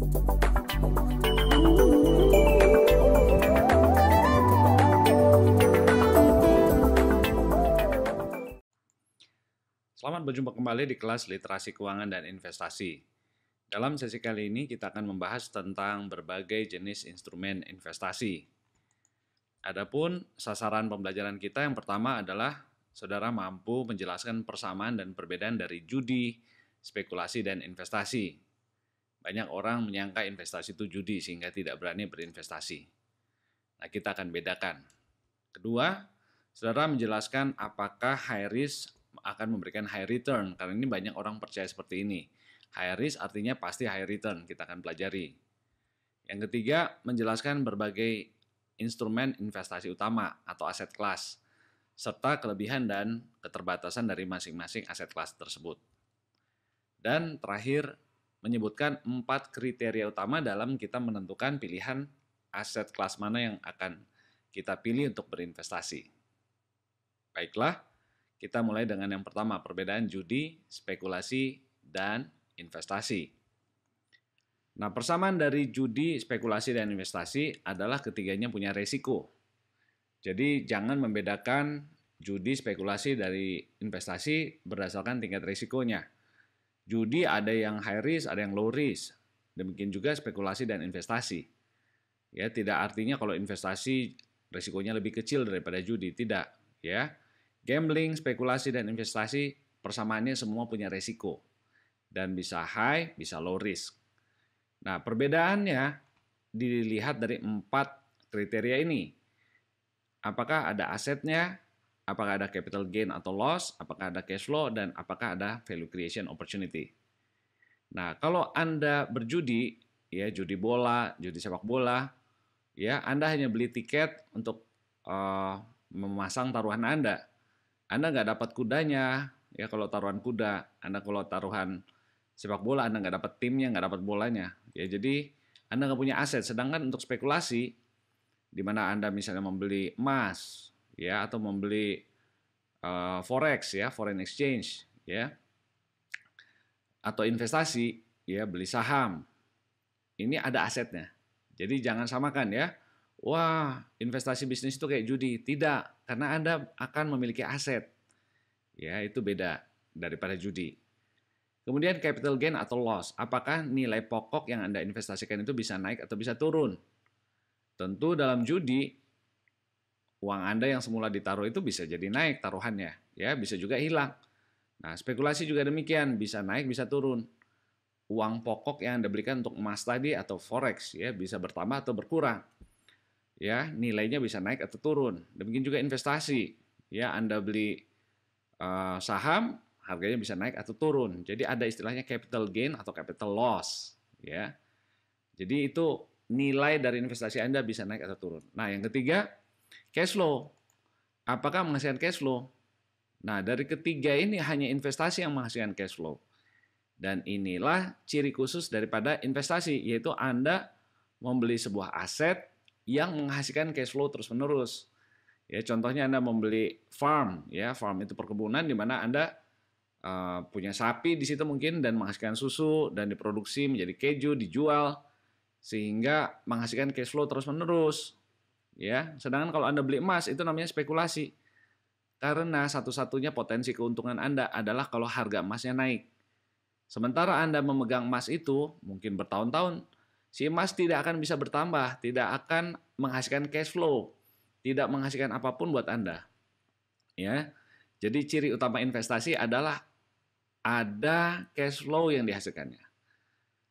Selamat berjumpa kembali di kelas Literasi Keuangan dan Investasi. Dalam sesi kali ini kita akan membahas tentang berbagai jenis instrumen investasi. Adapun sasaran pembelajaran kita yang pertama adalah saudara mampu menjelaskan persamaan dan perbedaan dari judi, spekulasi, dan investasi. Banyak orang menyangka investasi itu judi sehingga tidak berani berinvestasi. Nah, kita akan bedakan. Kedua, saudara menjelaskan apakah high risk akan memberikan high return, karena ini banyak orang percaya seperti ini. High risk artinya pasti high return, kita akan pelajari. Yang ketiga, menjelaskan berbagai instrumen investasi utama atau aset kelas, serta kelebihan dan keterbatasan dari masing-masing aset kelas tersebut. Dan terakhir, menyebutkan 4 kriteria utama dalam kita menentukan pilihan aset kelas mana yang akan kita pilih untuk berinvestasi. Baiklah, kita mulai dengan yang pertama, perbedaan judi, spekulasi, dan investasi. Nah, persamaan dari judi, spekulasi, dan investasi adalah ketiganya punya resiko. Jadi, jangan membedakan judi, spekulasi dari investasi berdasarkan tingkat resikonya. Judi ada yang high risk, ada yang low risk. Demikian juga spekulasi dan investasi. Ya, tidak artinya kalau investasi resikonya lebih kecil daripada judi, tidak, ya. Gambling, spekulasi, dan investasi persamaannya semua punya resiko dan bisa high, bisa low risk. Nah, perbedaannya dilihat dari 4 kriteria ini. Apakah ada asetnya, apakah ada capital gain atau loss, apakah ada cash flow, dan apakah ada value creation opportunity. Nah, kalau Anda berjudi, ya judi bola, judi sepak bola, ya Anda hanya beli tiket untuk memasang taruhan Anda. Anda nggak dapat kudanya, ya kalau taruhan kuda. Anda kalau taruhan sepak bola, Anda nggak dapat timnya, nggak dapat bolanya. Ya, jadi Anda nggak punya aset. Sedangkan untuk spekulasi, di mana Anda misalnya membeli emas, ya atau membeli forex, ya foreign exchange, ya atau investasi, ya beli saham. Ini ada asetnya. Jadi jangan samakan ya. Wah, investasi bisnis itu kayak judi. Tidak, karena Anda akan memiliki aset. Ya, itu beda daripada judi. Kemudian capital gain atau loss. Apakah nilai pokok yang Anda investasikan itu bisa naik atau bisa turun? Tentu dalam judi, uang Anda yang semula ditaruh itu bisa jadi naik taruhannya. Ya, bisa juga hilang. Nah, spekulasi juga demikian. Bisa naik, bisa turun. Uang pokok yang Anda belikan untuk emas tadi atau forex ya bisa bertambah atau berkurang. Ya, nilainya bisa naik atau turun. Demikian juga investasi. Ya, Anda beli saham, harganya bisa naik atau turun. Jadi ada istilahnya capital gain atau capital loss, ya. Jadi itu nilai dari investasi Anda bisa naik atau turun. Nah, yang ketiga, cash flow. Apakah menghasilkan cash flow? Nah, dari ketiga ini hanya investasi yang menghasilkan cash flow. Dan inilah ciri khusus daripada investasi, yaitu Anda membeli sebuah aset yang menghasilkan cash flow terus-menerus. Ya, contohnya Anda membeli farm, ya farm itu perkebunan di mana Anda punya sapi di situ mungkin dan menghasilkan susu dan diproduksi menjadi keju, dijual sehingga menghasilkan cash flow terus-menerus. Ya, sedangkan kalau Anda beli emas itu namanya spekulasi. Karena satu-satunya potensi keuntungan Anda adalah kalau harga emasnya naik. Sementara Anda memegang emas itu mungkin bertahun-tahun, si emas tidak akan bisa bertambah, tidak akan menghasilkan cash flow, tidak menghasilkan apapun buat Anda. Ya. Jadi ciri utama investasi adalah ada cash flow yang dihasilkannya.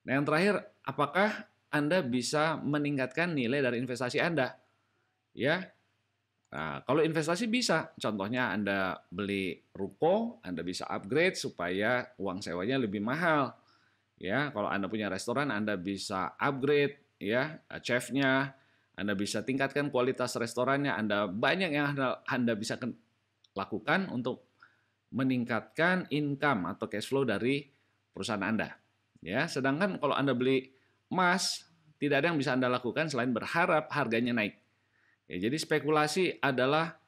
Nah, yang terakhir, apakah Anda bisa meningkatkan nilai dari investasi Anda? Ya. Nah, kalau investasi bisa, contohnya Anda beli ruko, Anda bisa upgrade supaya uang sewanya lebih mahal. Ya, kalau Anda punya restoran, Anda bisa upgrade ya chefnya, Anda bisa tingkatkan kualitas restorannya, Anda banyak yang Anda bisa lakukan untuk meningkatkan income atau cash flow dari perusahaan Anda. Ya, sedangkan kalau Anda beli emas, tidak ada yang bisa Anda lakukan selain berharap harganya naik. Ya, jadi spekulasi adalah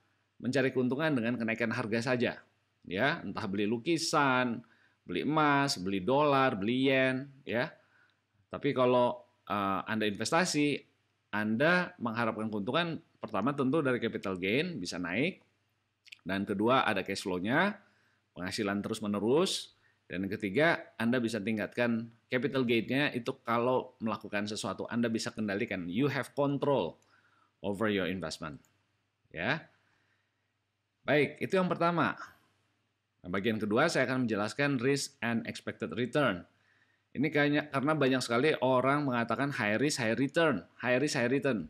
mencari keuntungan dengan kenaikan harga saja. Ya, entah beli lukisan, beli emas, beli dolar, beli yen, ya. Tapi kalau Anda investasi, Anda mengharapkan keuntungan pertama tentu dari capital gain bisa naik, dan kedua ada cash flow-nya, penghasilan terus-menerus, dan yang ketiga Anda bisa tingkatkan capital gain-nya itu kalau melakukan sesuatu Anda bisa kendalikan, you have control over your investment. Ya. Baik, itu yang pertama. Nah, bagian kedua saya akan menjelaskan risk and expected return. Ini kayaknya karena banyak sekali orang mengatakan high risk, high return, high risk, high return.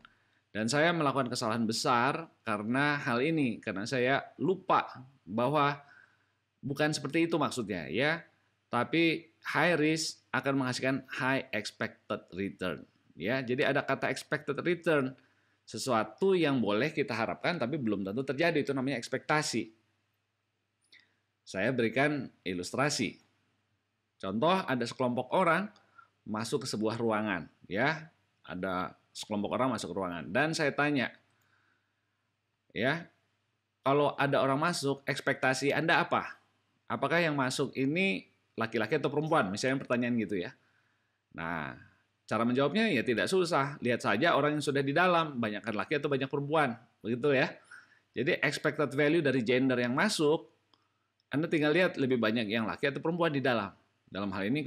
Dan saya melakukan kesalahan besar karena hal ini, karena saya lupa bahwa bukan seperti itu maksudnya ya. Tapi high risk akan menghasilkan high expected return. Ya, jadi ada kata expected return, sesuatu yang boleh kita harapkan tapi belum tentu terjadi, itu namanya ekspektasi. Saya berikan ilustrasi. Contoh, ada sekelompok orang masuk ke sebuah ruangan, ya. Ada sekelompok orang masuk ke ruangan dan saya tanya, ya, kalau ada orang masuk, ekspektasi Anda apa? Apakah yang masuk ini laki-laki atau perempuan? Misalnya pertanyaan gitu ya. Nah, cara menjawabnya ya tidak susah. Lihat saja orang yang sudah di dalam, banyak laki atau banyak perempuan, begitu ya. Jadi expected value dari gender yang masuk, Anda tinggal lihat lebih banyak yang laki atau perempuan di dalam. Dalam hal ini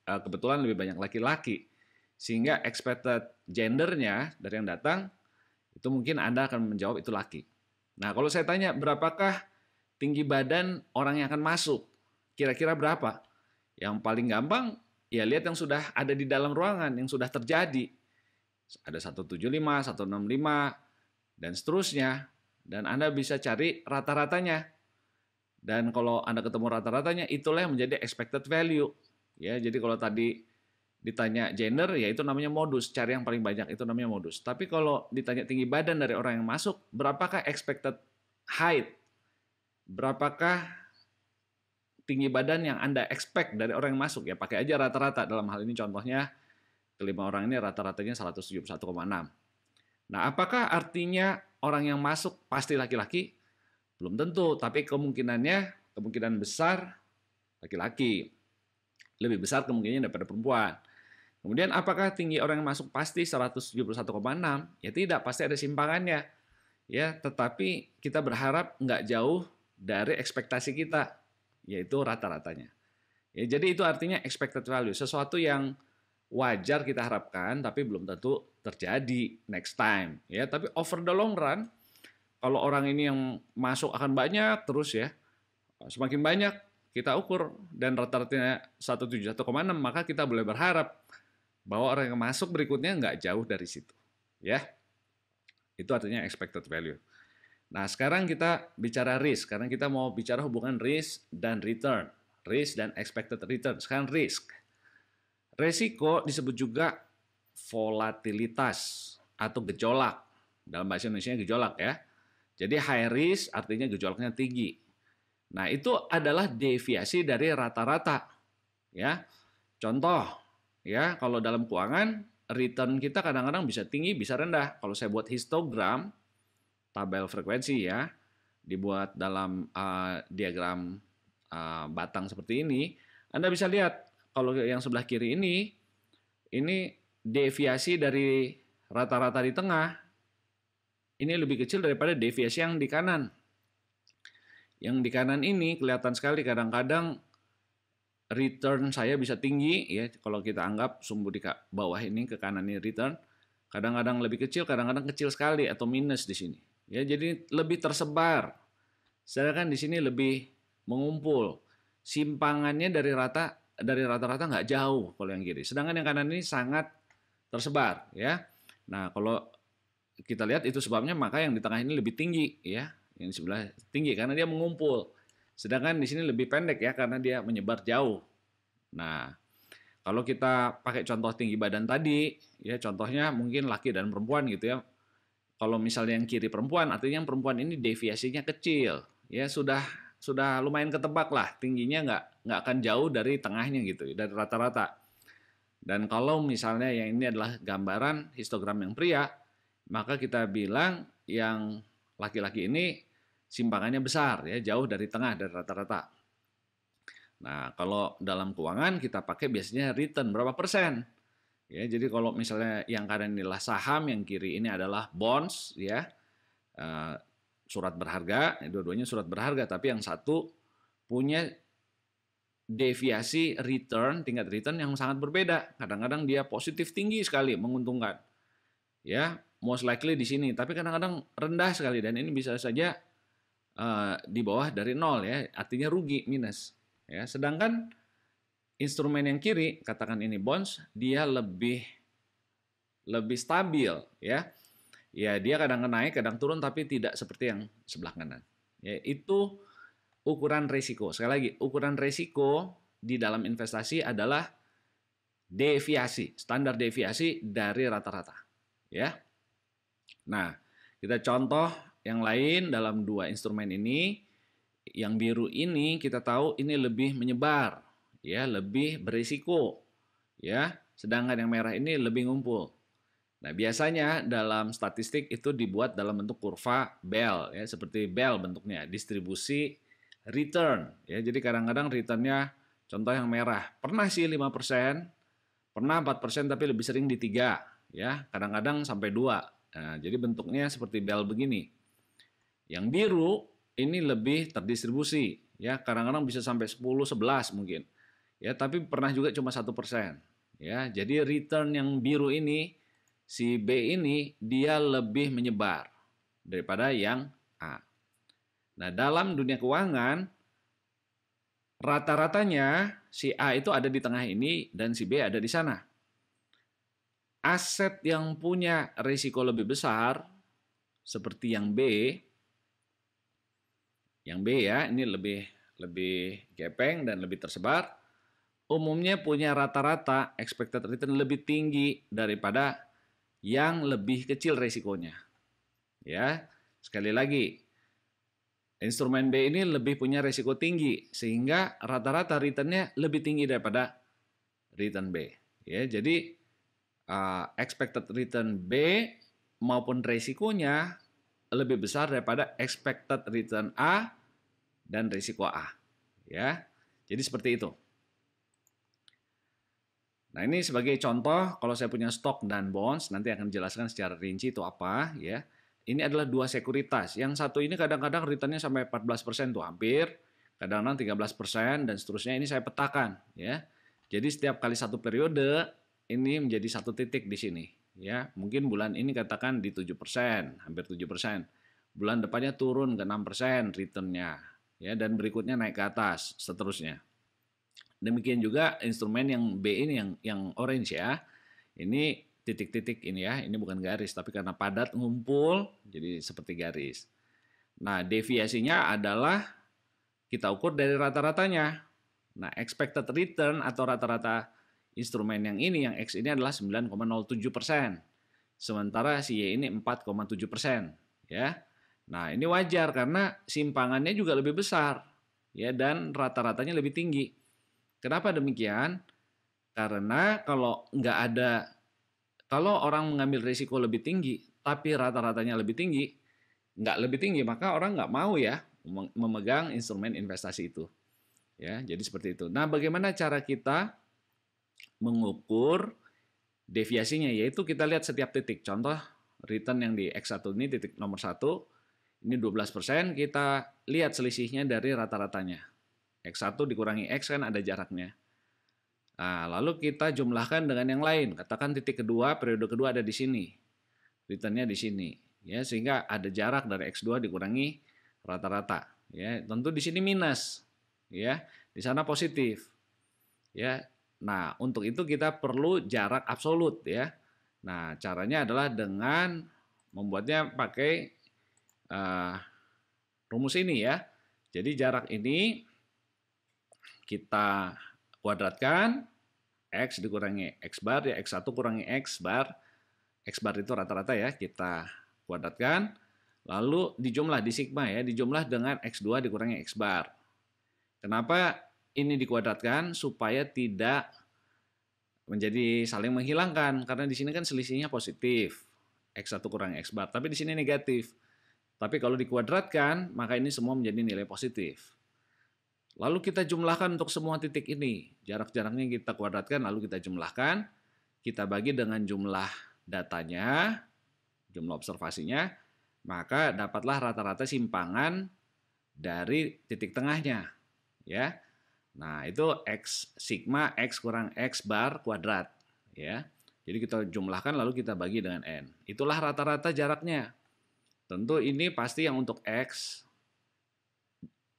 kebetulan lebih banyak laki-laki. Sehingga expected gendernya dari yang datang, itu mungkin Anda akan menjawab itu laki. Nah, kalau saya tanya berapakah tinggi badan orang yang akan masuk, kira-kira berapa? Yang paling gampang, ya lihat yang sudah ada di dalam ruangan, yang sudah terjadi. Ada 175, 165, dan seterusnya. Dan Anda bisa cari rata-ratanya. Dan kalau Anda ketemu rata-ratanya, itulah yang menjadi expected value. Ya, jadi kalau tadi ditanya gender, ya itu namanya modus. Cari yang paling banyak, itu namanya modus. Tapi kalau ditanya tinggi badan dari orang yang masuk, berapakah expected height? Berapakah tinggi badan yang Anda expect dari orang yang masuk? Ya pakai aja rata-rata. Dalam hal ini contohnya, kelima orang ini rata-ratanya 171,6. Nah, apakah artinya orang yang masuk pasti laki-laki? Belum tentu, tapi kemungkinan besar laki-laki. Lebih besar kemungkinannya daripada perempuan. Kemudian apakah tinggi orang yang masuk pasti 171,6? Ya tidak, pasti ada simpangannya. Ya, tetapi kita berharap nggak jauh dari ekspektasi kita, yaitu rata-ratanya. Ya, jadi itu artinya expected value, sesuatu yang wajar kita harapkan, tapi belum tentu terjadi next time. Ya, tapi over the long run, kalau orang ini yang masuk akan banyak terus ya, semakin banyak kita ukur dan rata-ratanya 171,6, maka kita boleh berharap bahwa orang yang masuk berikutnya nggak jauh dari situ. Ya, itu artinya expected value. Nah, sekarang kita bicara risk, karena kita mau bicara hubungan risk dan return. Risk dan expected return. Sekarang risk. Resiko disebut juga volatilitas atau gejolak. Dalam bahasa Indonesia gejolak ya. Jadi high risk artinya gejolaknya tinggi. Nah, itu adalah deviasi dari rata-rata. Ya. Contoh, ya, kalau dalam keuangan return kita kadang-kadang bisa tinggi, bisa rendah. Kalau saya buat histogram, tabel frekuensi ya, dibuat dalam diagram batang seperti ini, Anda bisa lihat kalau yang sebelah kiri ini deviasi dari rata-rata di tengah ini lebih kecil daripada deviasi yang di kanan. Yang di kanan ini kelihatan sekali kadang-kadang return saya bisa tinggi ya, kalau kita anggap sumbu di bawah ini ke kanan ini return, kadang-kadang lebih kecil, kadang-kadang kecil sekali atau minus di sini. Ya, jadi lebih tersebar. Sedangkan di sini lebih mengumpul. Simpangannya dari rata-rata nggak jauh kalau yang kiri. Sedangkan yang kanan ini sangat tersebar ya. Nah, kalau kita lihat itu sebabnya maka yang di tengah ini lebih tinggi ya, yang di sebelah tinggi karena dia mengumpul. Sedangkan di sini lebih pendek ya karena dia menyebar jauh. Nah, kalau kita pakai contoh tinggi badan tadi, ya contohnya mungkin laki dan perempuan gitu ya. Kalau misalnya yang kiri perempuan, artinya yang perempuan ini deviasinya kecil, ya sudah lumayan ketebak lah, tingginya nggak akan jauh dari tengahnya gitu, dari rata-rata. Dan kalau misalnya yang ini adalah gambaran histogram yang pria, maka kita bilang yang laki-laki ini simpangannya besar, ya jauh dari tengah, dari rata-rata. Nah, kalau dalam keuangan kita pakai biasanya return berapa persen. Ya, jadi kalau misalnya yang kanan inilah saham, yang kiri ini adalah bonds, ya, eh, surat berharga, dua-duanya surat berharga, tapi yang satu punya deviasi return, tingkat return yang sangat berbeda. Kadang-kadang dia positif tinggi sekali, menguntungkan. Ya, most likely di sini, tapi kadang-kadang rendah sekali dan ini bisa saja di bawah dari nol ya, artinya rugi, minus. Ya, sedangkan instrumen yang kiri, katakan ini bonds, dia lebih stabil ya. Ya, dia kadang naik, kadang turun tapi tidak seperti yang sebelah kanan. Ya, itu ukuran risiko. Sekali lagi, ukuran risiko di dalam investasi adalah deviasi, standar deviasi dari rata-rata. Ya. Nah, kita contoh yang lain dalam dua instrumen ini. Yang biru ini kita tahu ini lebih menyebar, ya, lebih berisiko, ya. Sedangkan yang merah ini lebih ngumpul. Nah, biasanya dalam statistik itu dibuat dalam bentuk kurva bell, ya, seperti bell bentuknya, distribusi return, ya. Jadi kadang-kadang returnnya, contoh yang merah, pernah sih 5%, pernah 4%, tapi lebih sering di 3, ya. Kadang-kadang sampai 2. Nah, jadi bentuknya seperti bell begini. Yang biru ini lebih terdistribusi, ya. Kadang-kadang bisa sampai 10, 11 mungkin. Ya, tapi pernah juga cuma 1%. Ya, jadi return yang biru ini, si B ini dia lebih menyebar daripada yang A. Nah, dalam dunia keuangan rata-ratanya si A itu ada di tengah ini dan si B ada di sana. Aset yang punya risiko lebih besar seperti yang B ya, ini lebih gepeng dan lebih tersebar, umumnya punya rata-rata expected return lebih tinggi daripada yang lebih kecil risikonya. Ya, sekali lagi, instrumen B ini lebih punya risiko tinggi sehingga rata-rata returnnya lebih tinggi daripada return B. Ya, jadi expected return B maupun risikonya lebih besar daripada expected return A dan risiko A. Ya, jadi seperti itu. Nah, ini sebagai contoh, kalau saya punya stok dan bonds, nanti akan dijelaskan secara rinci itu apa, ya. Ini adalah dua sekuritas. Yang satu ini kadang-kadang returnnya sampai 14% tuh hampir, kadang-kadang 13% dan seterusnya. Ini saya petakan, ya. Jadi setiap kali satu periode ini menjadi satu titik di sini, ya. Mungkin bulan ini katakan di 7%, hampir 7%. Bulan depannya turun ke 6% returnnya, ya, dan berikutnya naik ke atas, seterusnya. Demikian juga instrumen yang B ini yang orange ya. Ini titik-titik ini ya, ini bukan garis tapi karena padat ngumpul jadi seperti garis. Nah, deviasinya adalah kita ukur dari rata-ratanya. Nah, expected return atau rata-rata instrumen yang ini, yang X ini adalah 9,07%. Sementara si Y ini 4,7%, ya. Nah, ini wajar karena simpangannya juga lebih besar, ya, dan rata-ratanya lebih tinggi. Kenapa demikian? Karena kalau orang mengambil risiko lebih tinggi, tapi rata-ratanya lebih tinggi, nggak lebih tinggi, maka orang nggak mau ya memegang instrumen investasi itu. Ya, jadi seperti itu. Nah, bagaimana cara kita mengukur deviasinya? Yaitu kita lihat setiap titik. Contoh, return yang di X1 ini titik nomor 1, ini 12%, kita lihat selisihnya dari rata-ratanya. X1 dikurangi X kan ada jaraknya. Nah, lalu kita jumlahkan dengan yang lain. Katakan titik kedua, periode kedua ada di sini. Returnnya di sini. Ya, sehingga ada jarak dari X2 dikurangi rata-rata. Ya, tentu di sini minus. Ya, di sana positif. Ya. Nah, untuk itu kita perlu jarak absolut ya. Nah, caranya adalah dengan membuatnya pakai rumus ini ya. Jadi jarak ini kita kuadratkan, X dikurangi X bar, ya X1 kurangi X bar itu rata-rata ya, kita kuadratkan, lalu dijumlah di sigma ya, dijumlah dengan X2 dikurangi X bar. Kenapa ini dikuadratkan? Supaya tidak menjadi saling menghilangkan, karena di sini kan selisihnya positif, X1 kurangi X bar, tapi di sini negatif. Tapi kalau dikuadratkan, maka ini semua menjadi nilai positif. Lalu kita jumlahkan untuk semua titik ini. Jarak-jaraknya kita kuadratkan, lalu kita jumlahkan. kita bagi dengan jumlah datanya, jumlah observasinya, maka dapatlah rata-rata simpangan dari titik tengahnya, ya. Nah, itu X sigma X kurang X bar kuadrat, ya. Jadi kita jumlahkan lalu kita bagi dengan N. Itulah rata-rata jaraknya. Tentu ini pasti yang untuk X,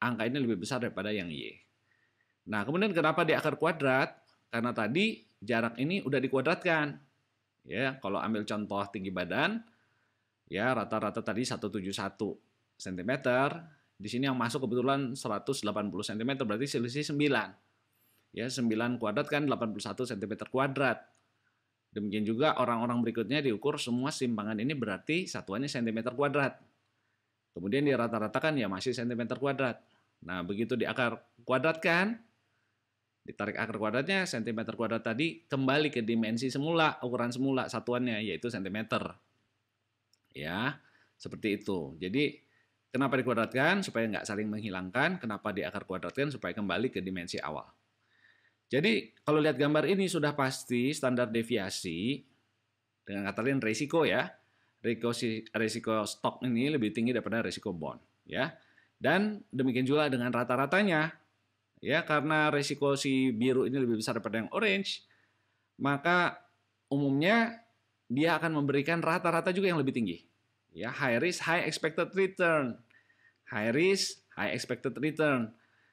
angka ini lebih besar daripada yang Y. Nah, kemudian kenapa di akar kuadrat? Karena tadi jarak ini udah dikuadratkan. Ya, kalau ambil contoh tinggi badan, ya rata-rata tadi 171 cm. Di sini yang masuk kebetulan 180 cm, berarti selisih 9. Ya, 9 kuadrat kan 81 cm kuadrat. Demikian juga orang-orang berikutnya diukur semua simpangan ini berarti satuannya cm kuadrat. Kemudian di rata-ratakan ya masih cm kuadrat. Nah, begitu di akar kuadrat kan, ditarik akar kuadratnya, cm kuadrat tadi kembali ke dimensi semula, ukuran semula satuannya, yaitu cm. Ya, seperti itu. Jadi, kenapa dikuadratkan? Supaya nggak saling menghilangkan. Kenapa di akar kuadratkan? Supaya kembali ke dimensi awal. Jadi, kalau lihat gambar ini sudah pasti standar deviasi, dengan kata lain risiko ya, risiko stok ini lebih tinggi daripada risiko bond. Ya. Dan demikian juga dengan rata-ratanya. Ya, karena resiko si biru ini lebih besar daripada yang orange, maka umumnya dia akan memberikan rata-rata juga yang lebih tinggi. Ya, high risk, high expected return. High risk, high expected return.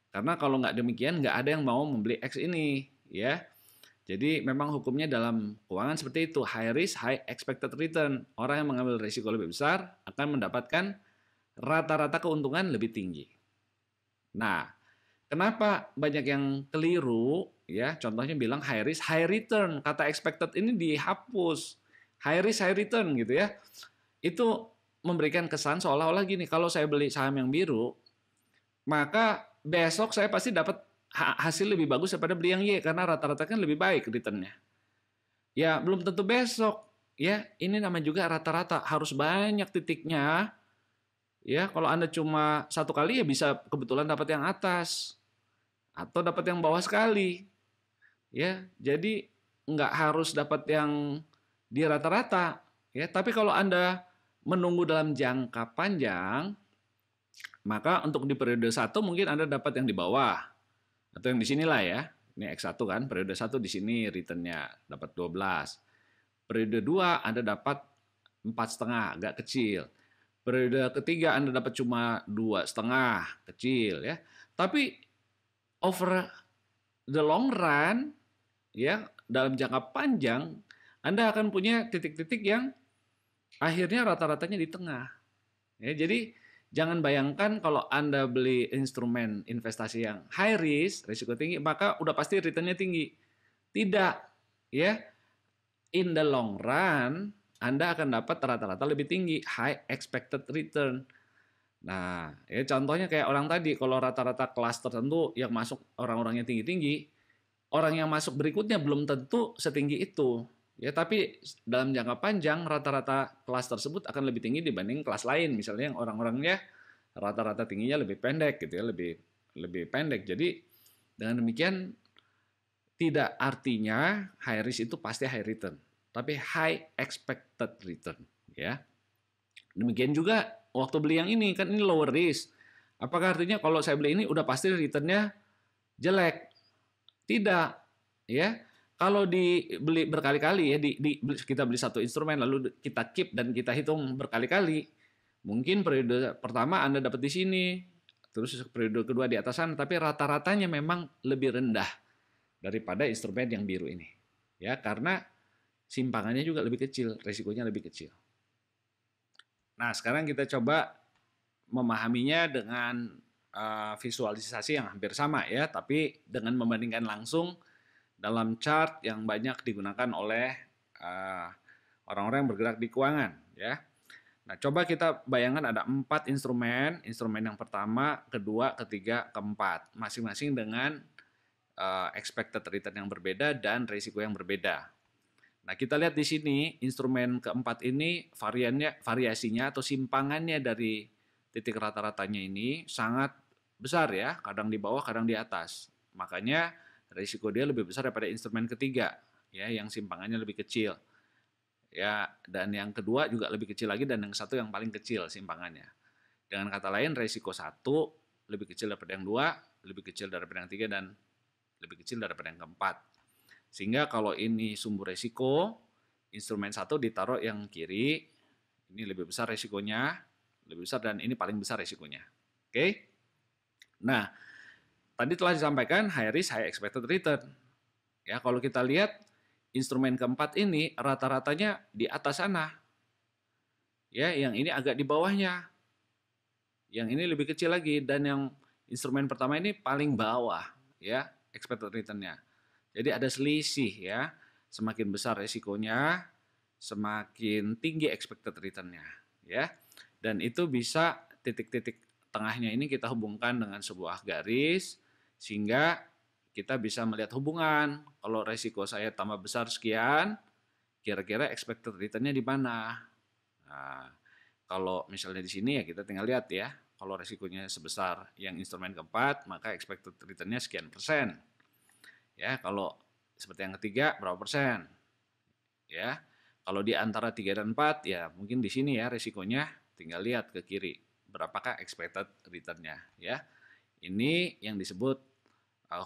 Karena kalau nggak demikian, nggak ada yang mau membeli X ini. Ya, jadi memang hukumnya dalam keuangan seperti itu. High risk, high expected return. Orang yang mengambil risiko lebih besar akan mendapatkan rata-rata keuntungan lebih tinggi. Nah, kenapa banyak yang keliru? Ya, contohnya bilang high risk, high return. Kata expected ini dihapus. High risk, high return gitu ya. Itu memberikan kesan seolah-olah gini, kalau saya beli saham yang biru, maka besok saya pasti dapat hasil lebih bagus daripada beli yang Y, karena rata-rata kan lebih baik returnnya. Ya, belum tentu besok. Ya, ini namanya juga rata-rata. Harus banyak titiknya. Ya, kalau Anda cuma satu kali ya bisa kebetulan dapat yang atas. Atau dapat yang bawah sekali. Ya, jadi nggak harus dapat yang di rata-rata. Ya, tapi kalau Anda menunggu dalam jangka panjang, maka untuk di periode 1 mungkin Anda dapat yang di bawah. Atau yang di sinilah ya. Ini X1 kan, periode 1 di sini returnnya dapat 12. Periode 2 Anda dapat 4,5, agak kecil. Periode ketiga Anda dapat cuma 2,5, kecil ya. Tapi over the long run, ya dalam jangka panjang, Anda akan punya titik-titik yang akhirnya rata-ratanya di tengah. Ya, jadi jangan bayangkan kalau Anda beli instrumen investasi yang high risk, risiko tinggi, maka udah pasti returnnya tinggi. Tidak, ya. In the long run, Anda akan dapat rata-rata lebih tinggi, high expected return. Nah, ya contohnya kayak orang tadi, kalau rata-rata kelas tertentu yang masuk orang-orangnya tinggi-tinggi, orang yang masuk berikutnya belum tentu setinggi itu. Ya, tapi dalam jangka panjang rata-rata kelas tersebut akan lebih tinggi dibanding kelas lain, misalnya yang orang-orangnya rata-rata tingginya lebih pendek gitu ya, lebih pendek. Jadi dengan demikian tidak artinya high risk itu pasti high return, tapi high expected return ya. Demikian juga waktu beli yang ini, kan ini lower risk. Apakah artinya kalau saya beli ini udah pasti returnnya jelek? Tidak, ya. Kalau dibeli berkali-kali ya, kita beli satu instrumen lalu kita keep dan kita hitung berkali-kali, mungkin periode pertama Anda dapat di sini, terus periode kedua di atas sana, tapi rata-ratanya memang lebih rendah daripada instrumen yang biru ini. Ya, karena simpangannya juga lebih kecil, resikonya lebih kecil. Nah, sekarang kita coba memahaminya dengan visualisasi yang hampir sama ya, tapi dengan membandingkan langsung dalam chart yang banyak digunakan oleh orang-orang yang bergerak di keuangan ya. Nah, coba kita bayangkan ada 4 instrumen, instrumen yang pertama, kedua, ketiga, keempat, masing-masing dengan expected return yang berbeda dan risiko yang berbeda. Nah, kita lihat di sini instrumen keempat ini variasinya atau simpangannya dari titik rata-ratanya ini sangat besar ya, kadang di bawah, kadang di atas. Makanya risiko dia lebih besar daripada instrumen ketiga. ya, yang simpangannya lebih kecil. Ya, dan yang kedua juga lebih kecil lagi, dan yang satu yang paling kecil simpangannya. Dengan kata lain, resiko satu lebih kecil daripada yang dua, lebih kecil daripada yang tiga, dan lebih kecil daripada yang keempat. Sehingga kalau ini sumber resiko, instrumen satu ditaruh yang kiri, ini lebih besar resikonya, lebih besar, dan ini paling besar resikonya. Oke? Nah, tadi telah disampaikan high risk, high expected return. Ya, kalau kita lihat instrumen keempat ini rata-ratanya di atas sana. Ya, yang ini agak di bawahnya. Yang ini lebih kecil lagi, dan yang instrumen pertama ini paling bawah, ya, expected return-nya. Jadi ada selisih, ya. Semakin besar resikonya, semakin tinggi expected return-nya, ya. Dan itu bisa titik-titik tengahnya ini kita hubungkan dengan sebuah garis, sehingga kita bisa melihat hubungan. Kalau resiko saya tambah besar sekian, kira-kira expected return-nya di mana? Nah, kalau misalnya di sini ya kita tinggal lihat ya, kalau resikonya sebesar yang instrumen keempat, maka expected return-nya sekian persen. Ya, kalau seperti yang ketiga berapa persen? Ya, kalau di antara 3 dan 4 ya mungkin di sini ya resikonya tinggal lihat ke kiri, berapakah expected return-nya ya. Ini yang disebut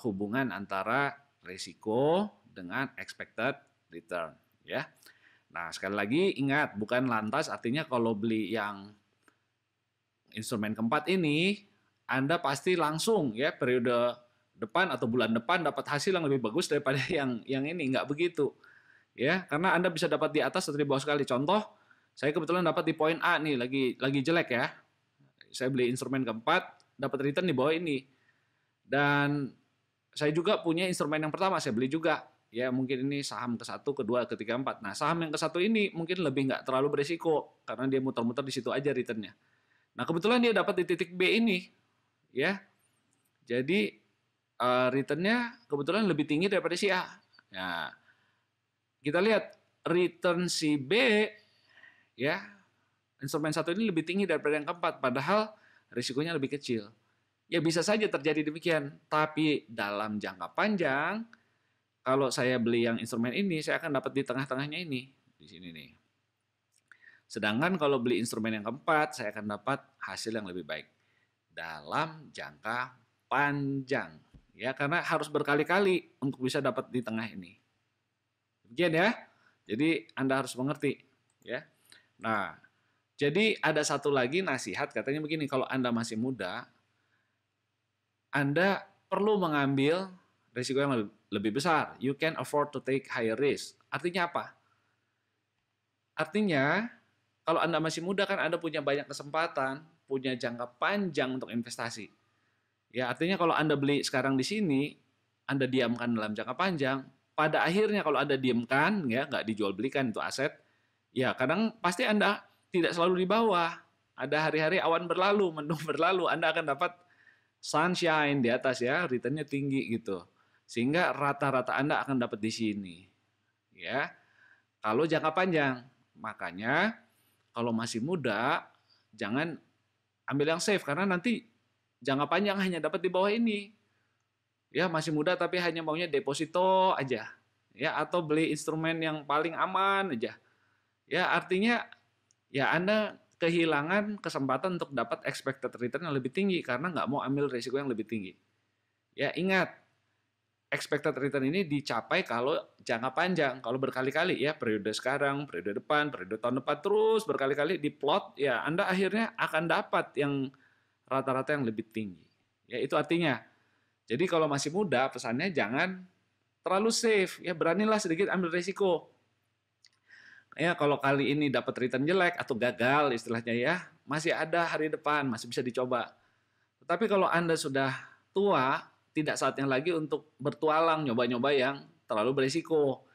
hubungan antara risiko dengan expected return ya. Nah, sekali lagi ingat, bukan lantas artinya kalau beli yang instrumen keempat ini Anda pasti langsung ya periode depan atau bulan depan dapat hasil yang lebih bagus daripada yang ini, nggak begitu. Ya, karena Anda bisa dapat di atas atau di bawah sekali. Contoh, saya kebetulan dapat di poin A nih, lagi jelek ya. Saya beli instrumen keempat, dapat return di bawah ini. Dan saya juga punya instrumen yang pertama, saya beli juga. Ya, mungkin ini saham ke-1, ke-2, ke-3, 4. Nah, saham yang ke-1 ini mungkin lebih nggak terlalu beresiko, karena dia muter-muter di situ aja returnnya. Nah, kebetulan dia dapat di titik B ini. Ya, jadi returnnya kebetulan lebih tinggi daripada si A. Nah, kita lihat return si B, ya, instrumen satu ini lebih tinggi daripada yang keempat, padahal risikonya lebih kecil. Ya bisa saja terjadi demikian, tapi dalam jangka panjang, kalau saya beli yang instrumen ini, saya akan dapat di tengah-tengahnya ini, di sini nih. Sedangkan kalau beli instrumen yang keempat, saya akan dapat hasil yang lebih baik dalam jangka panjang. Ya, karena harus berkali-kali untuk bisa dapat di tengah ini. Demikian ya. Jadi Anda harus mengerti, ya. Nah, jadi ada satu lagi nasihat katanya begini, kalau Anda masih muda, Anda perlu mengambil risiko yang lebih besar. You can afford to take higher risk. Artinya apa? Artinya, kalau Anda masih muda kan Anda punya banyak kesempatan, punya jangka panjang untuk investasi. Ya, artinya kalau Anda beli sekarang di sini, Anda diamkan dalam jangka panjang, pada akhirnya kalau Anda diamkan, ya nggak dijual belikan itu aset, ya kadang pasti Anda tidak selalu di bawah. Ada hari-hari awan berlalu, mendung berlalu, Anda akan dapat sunshine di atas ya, returnnya tinggi gitu. Sehingga rata-rata Anda akan dapat di sini. Ya. Kalau jangka panjang, makanya kalau masih muda jangan ambil yang safe karena nanti jangka panjang hanya dapat di bawah ini. Ya, masih muda tapi hanya maunya deposito aja. Ya, atau beli instrumen yang paling aman aja. Ya, artinya ya Anda kehilangan kesempatan untuk dapat expected return yang lebih tinggi karena nggak mau ambil risiko yang lebih tinggi. Ya, ingat, expected return ini dicapai kalau jangka panjang, kalau berkali-kali ya, periode sekarang, periode depan, periode tahun depan, terus berkali-kali diplot, ya Anda akhirnya akan dapat yang rata-rata yang lebih tinggi. Ya, itu artinya. Jadi kalau masih muda, pesannya jangan terlalu safe, ya beranilah sedikit ambil risiko. Ya, kalau kali ini dapat return jelek atau gagal istilahnya ya, masih ada hari depan, masih bisa dicoba. Tetapi kalau Anda sudah tua, tidak saatnya lagi untuk bertualang, nyoba-nyoba yang terlalu berisiko.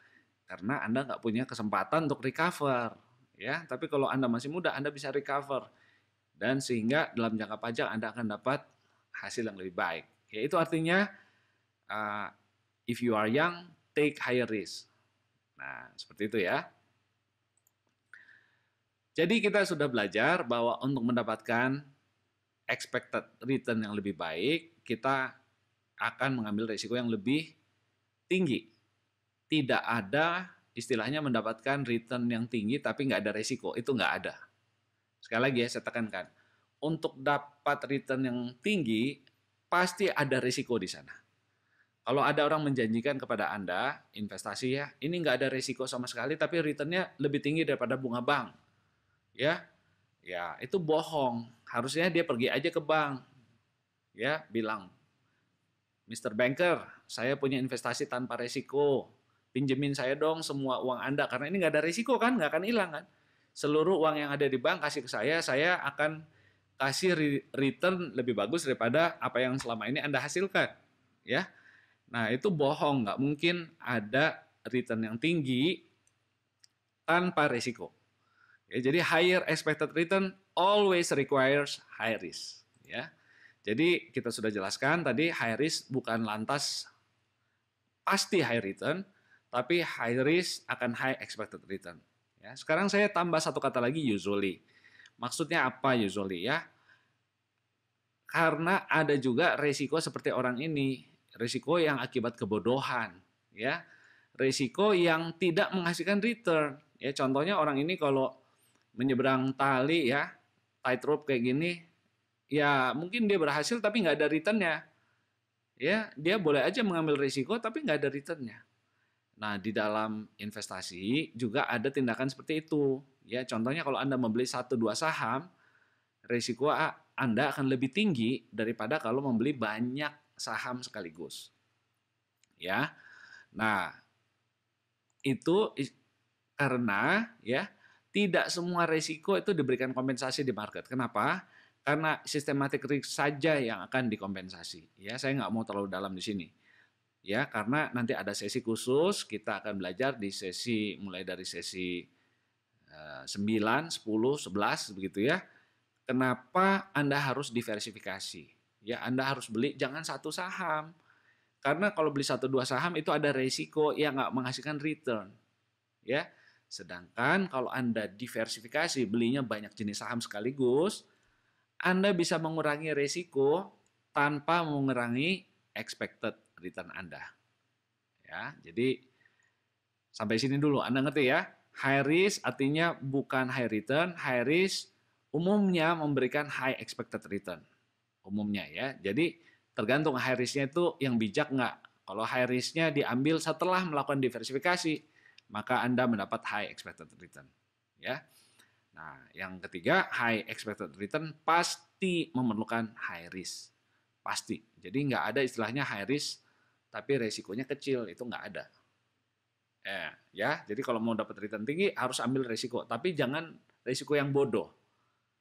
Karena Anda nggak punya kesempatan untuk recover. Ya, tapi kalau Anda masih muda, Anda bisa recover. Dan sehingga dalam jangka panjang Anda akan dapat hasil yang lebih baik. Ya, itu artinya, if you are young, take higher risk. Nah, seperti itu ya. Jadi kita sudah belajar bahwa untuk mendapatkan expected return yang lebih baik, kita akan mengambil risiko yang lebih tinggi. tidak ada istilahnya mendapatkan return yang tinggi tapi nggak ada resiko. Itu nggak ada. Sekali lagi ya, saya tekankan. Untuk dapat return yang tinggi, pasti ada risiko di sana. Kalau ada orang menjanjikan kepada Anda, investasi ya, ini nggak ada risiko sama sekali, tapi returnnya lebih tinggi daripada bunga bank. Ya, itu bohong. Harusnya dia pergi aja ke bank. Ya, bilang, Mr. Banker, saya punya investasi tanpa risiko. Pinjemin saya dong semua uang Anda, karena ini nggak ada risiko kan, nggak akan hilang kan. Seluruh uang yang ada di bank kasih ke saya akan kasih return lebih bagus daripada apa yang selama ini Anda hasilkan. Ya, nah itu bohong, nggak mungkin ada return yang tinggi tanpa risiko. Ya, jadi higher expected return always requires high risk. Ya, jadi kita sudah jelaskan tadi high risk bukan lantas pasti high return, tapi high risk akan high expected return. Ya, sekarang saya tambah satu kata lagi, usually. Maksudnya apa usually ya? Karena ada juga resiko seperti orang ini, resiko yang akibat kebodohan, ya, resiko yang tidak menghasilkan return. Ya, contohnya orang ini kalau menyeberang tali ya, tightrope kayak gini, ya mungkin dia berhasil tapi nggak ada returnnya. Ya, dia boleh aja mengambil risiko tapi nggak ada returnnya. Nah, di dalam investasi juga ada tindakan seperti itu. Ya, contohnya kalau Anda membeli 1-2 saham, risiko Anda akan lebih tinggi daripada kalau membeli banyak saham sekaligus. Ya. Nah, itu karena ya tidak semua risiko itu diberikan kompensasi di market. Kenapa? Karena systematic risk saja yang akan dikompensasi. Ya, saya nggak mau terlalu dalam di sini. Ya, karena nanti ada sesi khusus, kita akan belajar di sesi mulai dari sesi 9, 10, 11 begitu ya. Kenapa Anda harus diversifikasi? Ya, Anda harus beli jangan satu saham. Karena kalau beli 1-2 saham itu ada resiko yang nggak menghasilkan return. Ya, sedangkan kalau Anda diversifikasi, belinya banyak jenis saham sekaligus, Anda bisa mengurangi resiko tanpa mengurangi expected return Anda. Ya, jadi sampai sini dulu Anda ngerti ya? High risk artinya bukan high return, high risk umumnya memberikan high expected return. Umumnya ya. Jadi tergantung high risk-nya itu yang bijak nggak. Kalau high risk-nya diambil setelah melakukan diversifikasi, maka Anda mendapat high expected return. Ya. Nah, yang ketiga, high expected return pasti memerlukan high risk. Pasti. Jadi nggak ada istilahnya high risk, tapi resikonya kecil. Itu nggak ada. Ya, jadi kalau mau dapat return tinggi, harus ambil resiko. Tapi jangan resiko yang bodoh.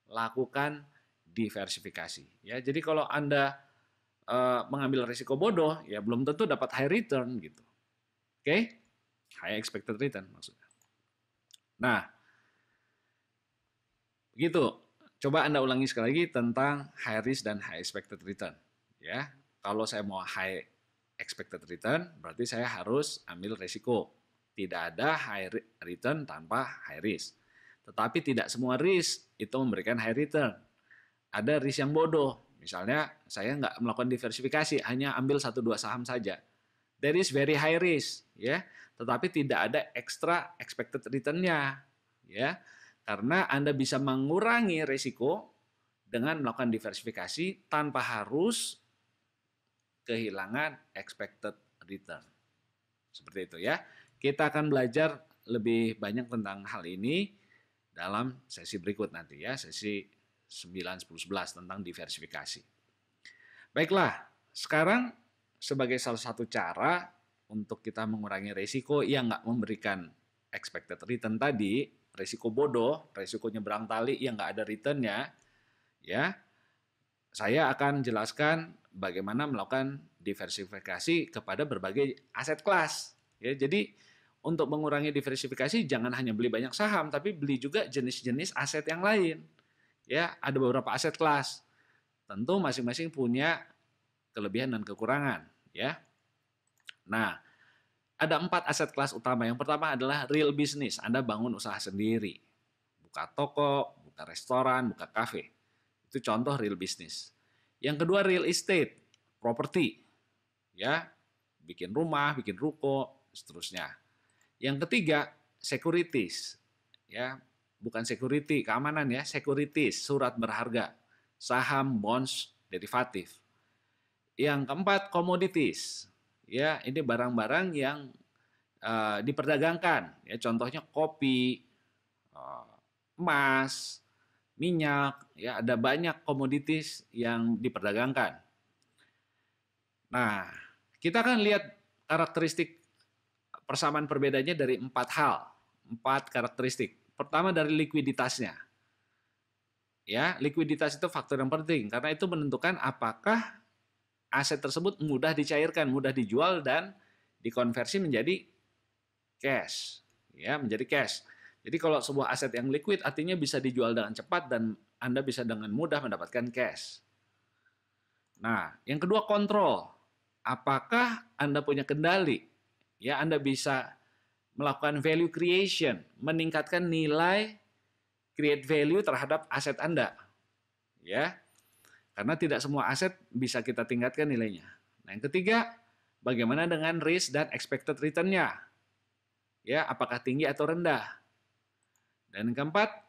Lakukan diversifikasi. Ya, jadi kalau Anda mengambil risiko bodoh, ya belum tentu dapat high return gitu. Oke? High expected return maksudnya. Nah, begitu. Coba Anda ulangi sekali lagi tentang high risk dan high expected return. Ya, kalau saya mau high expected return, berarti saya harus ambil risiko. Tidak ada high return tanpa high risk. Tetapi tidak semua risk itu memberikan high return. Ada risk yang bodoh. Misalnya saya nggak melakukan diversifikasi, hanya ambil 1-2 saham saja. That is very high risk, ya. Tetapi tidak ada extra expected return-nya, ya. Karena Anda bisa mengurangi risiko dengan melakukan diversifikasi tanpa harus kehilangan expected return. Seperti itu ya. Kita akan belajar lebih banyak tentang hal ini dalam sesi berikut nanti ya, sesi 9, 10, 11 tentang diversifikasi. Baiklah, sekarang sebagai salah satu cara untuk kita mengurangi risiko yang nggak memberikan expected return tadi, risiko bodoh, risiko nyebrang tali yang nggak ada returnnya, ya, saya akan jelaskan bagaimana melakukan diversifikasi kepada berbagai aset kelas. Ya, jadi untuk mengurangi diversifikasi jangan hanya beli banyak saham, tapi beli juga jenis-jenis aset yang lain. Ya, ada beberapa aset kelas. Tentu masing-masing punya kelebihan dan kekurangan. Ya. Nah, ada 4 aset kelas utama. Yang pertama adalah real business. Anda bangun usaha sendiri. Buka toko, buka restoran, buka kafe. Itu contoh real business. Yang kedua real estate, properti. Ya, bikin rumah, bikin ruko, seterusnya. Yang ketiga, securities. Ya, bukan security, keamanan ya, securities, surat berharga, saham, bonds, derivatif. Yang keempat, commodities. Ya, ini barang-barang yang diperdagangkan. Ya, contohnya kopi, emas, minyak, ya ada banyak komoditis yang diperdagangkan. Nah, kita akan lihat karakteristik persamaan perbedaannya dari 4 karakteristik. Pertama dari likuiditasnya. Ya, likuiditas itu faktor yang penting karena itu menentukan apakah aset tersebut mudah dicairkan, mudah dijual dan dikonversi menjadi cash. Ya, menjadi cash. Jadi kalau sebuah aset yang liquid artinya bisa dijual dengan cepat dan Anda bisa dengan mudah mendapatkan cash. Nah, yang kedua kontrol. Apakah Anda punya kendali? Ya, Anda bisa melakukan value creation, meningkatkan nilai create value terhadap aset Anda. Ya. Karena tidak semua aset bisa kita tingkatkan nilainya. Nah, yang ketiga, bagaimana dengan risk dan expected return-nya? Ya, apakah tinggi atau rendah? Dan yang keempat,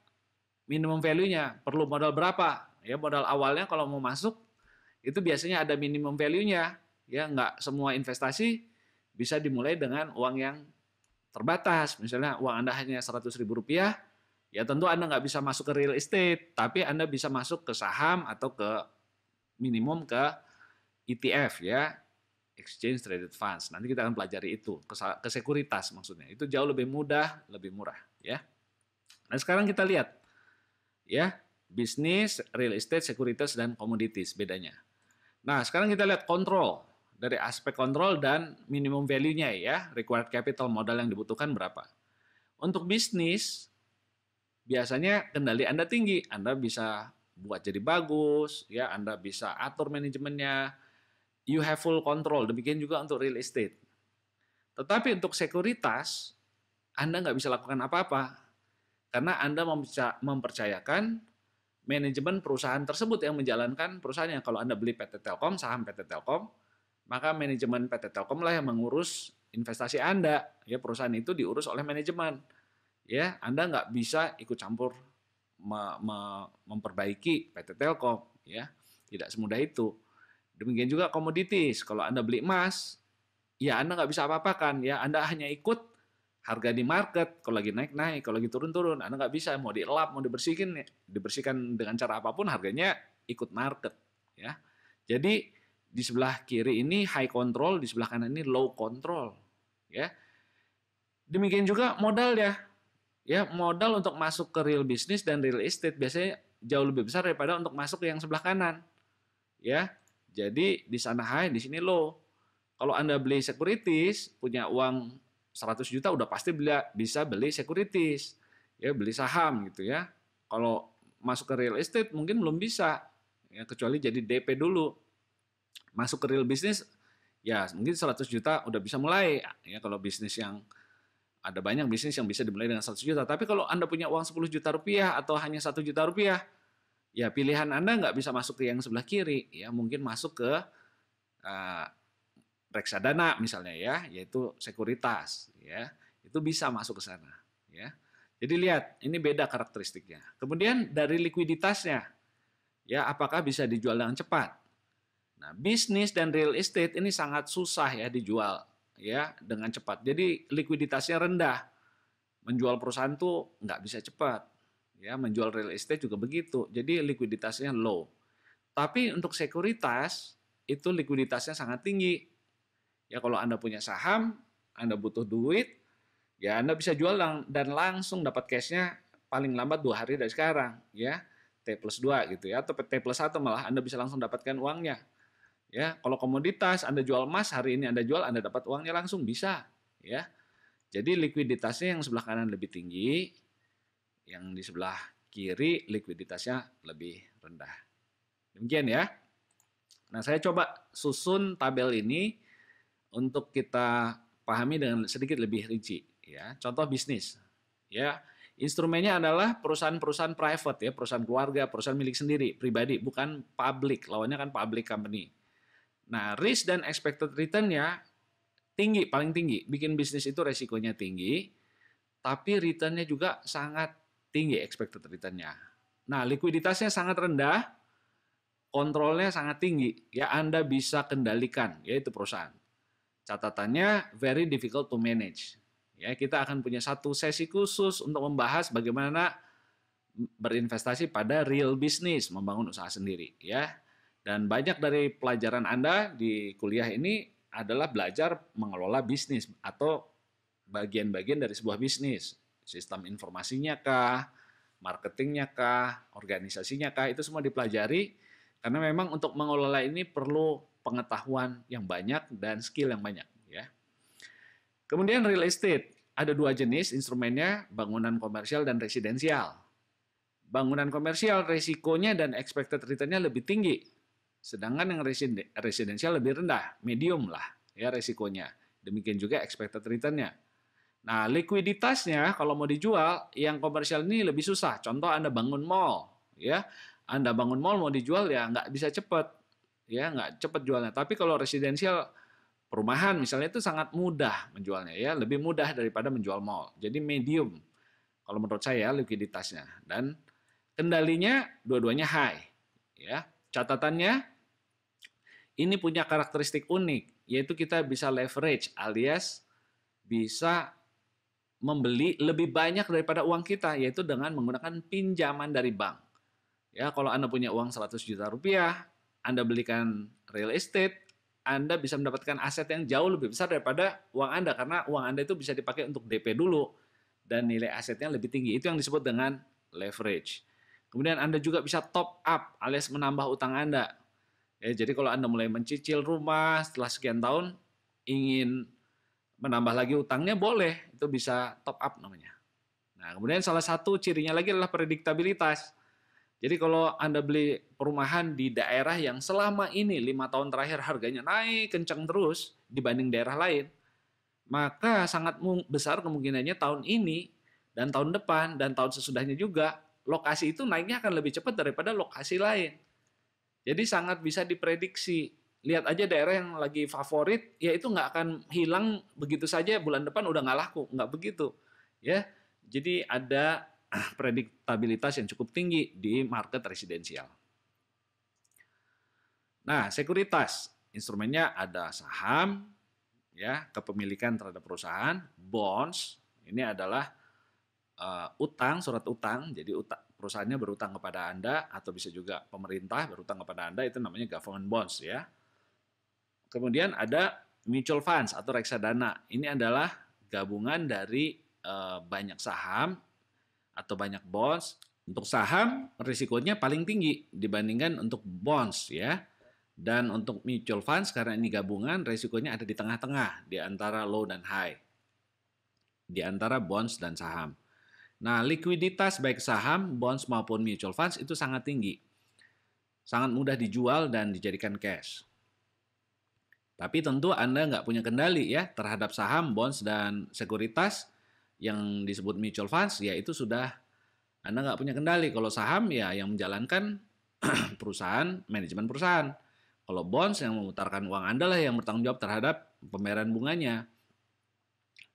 minimum value-nya, perlu modal berapa? Ya, modal awalnya kalau mau masuk itu biasanya ada minimum value-nya. Ya, nggak semua investasi bisa dimulai dengan uang yang terbatas. Misalnya uang Anda hanya Rp100.000, ya tentu Anda nggak bisa masuk ke real estate, tapi Anda bisa masuk ke saham atau ke minimum ke ETF ya, exchange traded funds. Nanti kita akan pelajari itu, ke sekuritas maksudnya. Itu jauh lebih mudah, lebih murah ya. Nah, sekarang kita lihat ya, bisnis, real estate, sekuritas dan commodities bedanya. Nah, sekarang kita lihat kontrol. Dari aspek kontrol dan minimum value-nya ya, required capital, modal yang dibutuhkan berapa. Untuk bisnis, biasanya kendali Anda tinggi. Anda bisa buat jadi bagus, ya Anda bisa atur manajemennya, you have full control. Demikian juga untuk real estate. Tetapi untuk sekuritas, Anda nggak bisa lakukan apa-apa. Karena Anda mempercayakan manajemen perusahaan tersebut yang menjalankan perusahaannya. Kalau Anda beli PT Telkom, saham PT Telkom, maka manajemen PT Telkom lah yang mengurus investasi Anda. Ya, perusahaan itu diurus oleh manajemen. Ya, Anda nggak bisa ikut campur memperbaiki PT Telkom. Ya, tidak semudah itu. Demikian juga komoditis. Kalau Anda beli emas, ya Anda nggak bisa apa-apakan. Ya, Anda hanya ikut harga di market, kalau lagi naik-naik, kalau lagi turun-turun, Anda nggak bisa, mau dielap, mau dibersihkan dengan cara apapun, harganya ikut market. Ya. Jadi di sebelah kiri ini high control, di sebelah kanan ini low control. Ya. Demikian juga modal ya. Ya, modal untuk masuk ke real business dan real estate biasanya jauh lebih besar daripada untuk masuk ke yang sebelah kanan. Ya. Jadi di sana high, di sini low. Kalau Anda beli securities, punya uang 100 juta udah pasti bisa beli securities, ya beli saham gitu ya. Kalau masuk ke real estate mungkin belum bisa, ya kecuali jadi DP dulu. Masuk ke real business, ya mungkin 100 juta udah bisa mulai. Ya kalau bisnis yang ada banyak bisnis yang bisa dimulai dengan 100 juta. Tapi kalau Anda punya uang 10 juta rupiah atau hanya 1 juta rupiah, ya pilihan Anda nggak bisa masuk ke yang sebelah kiri, ya mungkin masuk ke reksadana misalnya ya, yaitu sekuritas ya. Itu bisa masuk ke sana ya. Jadi lihat, ini beda karakteristiknya. Kemudian dari likuiditasnya ya, apakah bisa dijual dengan cepat? Nah, bisnis dan real estate ini sangat susah ya dijual ya dengan cepat. Jadi likuiditasnya rendah. Menjual perusahaan tuh nggak bisa cepat. Ya, menjual real estate juga begitu. Jadi likuiditasnya low. Tapi untuk sekuritas itu likuiditasnya sangat tinggi. Ya kalau Anda punya saham, Anda butuh duit, ya Anda bisa jual dan langsung dapat cash-nya paling lambat 2 hari dari sekarang, ya T+2 gitu ya, atau T+1 malah Anda bisa langsung dapatkan uangnya. Ya, kalau komoditas Anda jual emas hari ini Anda jual, Anda dapat uangnya langsung bisa, ya. Jadi likuiditasnya yang sebelah kanan lebih tinggi, yang di sebelah kiri likuiditasnya lebih rendah. Demikian ya. Nah, saya coba susun tabel ini untuk kita pahami dengan sedikit lebih rinci ya. Contoh bisnis ya, instrumennya adalah perusahaan-perusahaan private ya, perusahaan keluarga, perusahaan milik sendiri, pribadi, bukan public. Lawannya kan public company. Nah, risk dan expected return-nya tinggi, paling tinggi. Bikin bisnis itu resikonya tinggi, tapi return-nya juga sangat tinggi expected return-nya. Nah, likuiditasnya sangat rendah, kontrolnya sangat tinggi. Ya, Anda bisa kendalikan, yaitu perusahaan. Catatannya very difficult to manage. Ya, kita akan punya satu sesi khusus untuk membahas bagaimana berinvestasi pada real business, membangun usaha sendiri, ya. Dan banyak dari pelajaran Anda di kuliah ini adalah belajar mengelola bisnis atau bagian-bagian dari sebuah bisnis. Sistem informasinya kah, marketingnya kah, organisasinya kah, itu semua dipelajari karena memang untuk mengelola ini perlu pengetahuan yang banyak dan skill yang banyak, ya. Kemudian real estate, ada dua jenis instrumennya, bangunan komersial dan residensial. Bangunan komersial risikonya dan expected return-nya lebih tinggi. Sedangkan yang residensial lebih rendah, medium lah ya risikonya. Demikian juga expected return-nya. Nah, likuiditasnya kalau mau dijual, yang komersial ini lebih susah. Contoh Anda bangun mall, ya. Anda bangun mall mau dijual ya nggak bisa cepat. Ya, nggak cepat jualnya. Tapi kalau residensial perumahan misalnya itu sangat mudah menjualnya ya, lebih mudah daripada menjual mall. Jadi medium kalau menurut saya likuiditasnya, dan kendalinya dua-duanya high ya. Catatannya ini punya karakteristik unik, yaitu kita bisa leverage alias bisa membeli lebih banyak daripada uang kita, yaitu dengan menggunakan pinjaman dari bank. Ya, kalau Anda punya uang 100 juta rupiah, Anda belikan real estate, Anda bisa mendapatkan aset yang jauh lebih besar daripada uang Anda, karena uang Anda itu bisa dipakai untuk DP dulu, dan nilai asetnya lebih tinggi. Itu yang disebut dengan leverage. Kemudian Anda juga bisa top up alias menambah utang Anda. Ya, jadi kalau Anda mulai mencicil rumah setelah sekian tahun, ingin menambah lagi utangnya boleh, itu bisa top up namanya. Nah, kemudian salah satu cirinya lagi adalah prediktabilitas. Jadi kalau Anda beli perumahan di daerah yang selama ini 5 tahun terakhir harganya naik kencang terus dibanding daerah lain, maka sangat besar kemungkinannya tahun ini dan tahun depan dan tahun sesudahnya juga lokasi itu naiknya akan lebih cepat daripada lokasi lain. Jadi sangat bisa diprediksi. Lihat aja daerah yang lagi favorit, ya itu nggak akan hilang begitu saja bulan depan udah nggak laku, nggak begitu. Ya, jadi ada prediktabilitas yang cukup tinggi di market residensial. Nah, sekuritas, instrumennya ada saham, ya, kepemilikan terhadap perusahaan, bonds, ini adalah utang, surat utang, jadi perusahaannya berutang kepada Anda, atau bisa juga pemerintah berutang kepada Anda, itu namanya government bonds ya. Kemudian ada mutual funds atau reksadana, ini adalah gabungan dari banyak saham atau banyak bonds. Untuk saham risikonya paling tinggi dibandingkan untuk bonds ya. Dan untuk mutual funds karena ini gabungan risikonya ada di tengah-tengah di antara low dan high. Di antara bonds dan saham. Nah, likuiditas baik saham, bonds maupun mutual funds itu sangat tinggi. Sangat mudah dijual dan dijadikan cash. Tapi tentu Anda nggak punya kendali ya terhadap saham, bonds, dan sekuritas yang disebut mutual funds, ya itu sudah Anda nggak punya kendali. Kalau saham ya yang menjalankan perusahaan, manajemen perusahaan. Kalau bonds yang memutarkan uang Anda lah yang bertanggung jawab terhadap pembayaran bunganya.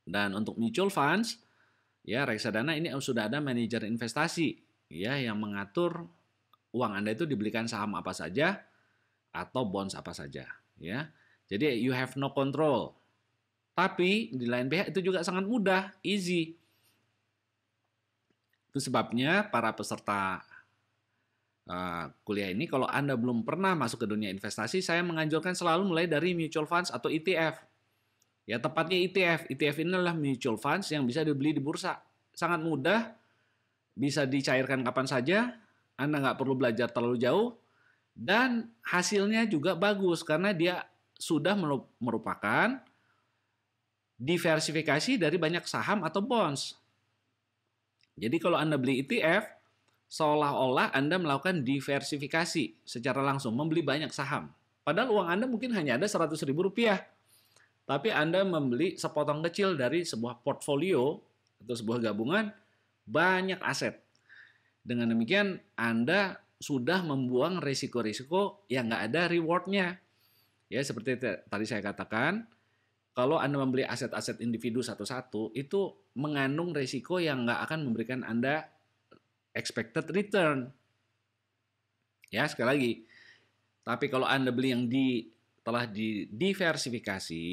Dan untuk mutual funds, ya reksadana ini sudah ada manajer investasi ya yang mengatur uang Anda itu dibelikan saham apa saja atau bonds apa saja ya. Jadi you have no control. Tapi di lain pihak itu juga sangat mudah, easy. Itu sebabnya para peserta kuliah ini kalau Anda belum pernah masuk ke dunia investasi, saya menganjurkan selalu mulai dari mutual funds atau ETF. Ya tepatnya ETF. ETF ini adalah mutual funds yang bisa dibeli di bursa. Sangat mudah, bisa dicairkan kapan saja, Anda nggak perlu belajar terlalu jauh, dan hasilnya juga bagus karena dia sudah merupakan diversifikasi dari banyak saham atau bonds. Jadi kalau Anda beli ETF, seolah-olah Anda melakukan diversifikasi secara langsung, membeli banyak saham. Padahal uang Anda mungkin hanya ada Rp100.000. Tapi Anda membeli sepotong kecil dari sebuah portfolio atau sebuah gabungan banyak aset. Dengan demikian Anda sudah membuang risiko-risiko yang nggak ada rewardnya. Ya seperti tadi saya katakan, kalau Anda membeli aset-aset individu satu-satu, itu mengandung resiko yang nggak akan memberikan Anda expected return. Ya, sekali lagi. Tapi kalau Anda beli yang telah didiversifikasi,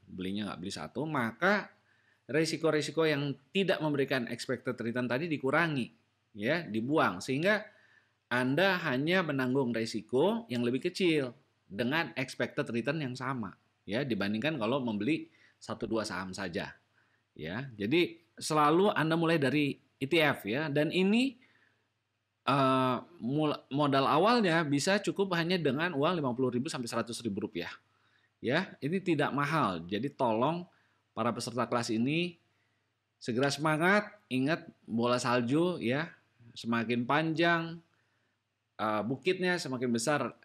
belinya nggak beli satu, maka resiko-resiko yang tidak memberikan expected return tadi dikurangi, ya, dibuang, sehingga Anda hanya menanggung resiko yang lebih kecil dengan expected return yang sama, ya, dibandingkan kalau membeli 1-2 saham saja, ya. Jadi selalu Anda mulai dari ETF, ya, dan ini modal awalnya bisa cukup hanya dengan uang 50.000 sampai 100.000 rupiah. Ya, ini tidak mahal. Jadi tolong para peserta kelas ini segera semangat, ingat bola salju ya, semakin panjang bukitnya semakin besar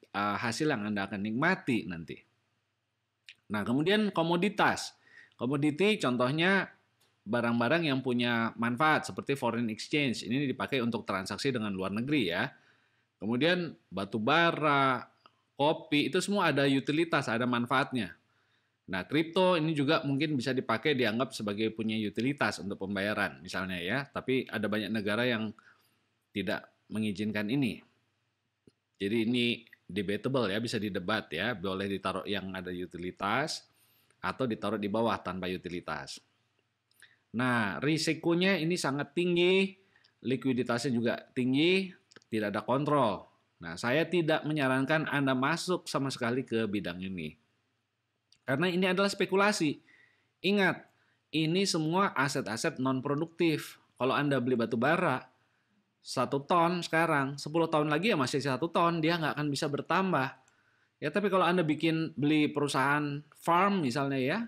hasil yang Anda akan nikmati nanti. Nah, kemudian komoditas. Komoditi contohnya barang-barang yang punya manfaat seperti foreign exchange. Ini dipakai untuk transaksi dengan luar negeri ya. Kemudian batu bara, kopi, itu semua ada utilitas, ada manfaatnya. Nah, kripto ini juga mungkin bisa dipakai dianggap sebagai punya utilitas untuk pembayaran misalnya ya. Tapi ada banyak negara yang tidak mengizinkan ini. Jadi ini debatable ya, bisa didebat ya. Boleh ditaruh yang ada utilitas atau ditaruh di bawah tanpa utilitas. Nah, risikonya ini sangat tinggi, likuiditasnya juga tinggi, tidak ada kontrol. Nah, saya tidak menyarankan Anda masuk sama sekali ke bidang ini. Karena ini adalah spekulasi. Ingat, ini semua aset-aset non-produktif. Kalau Anda beli batu bara, 1 ton sekarang, 10 tahun lagi ya masih 1 ton, dia nggak akan bisa bertambah. Ya, tapi kalau Anda beli perusahaan farm misalnya ya,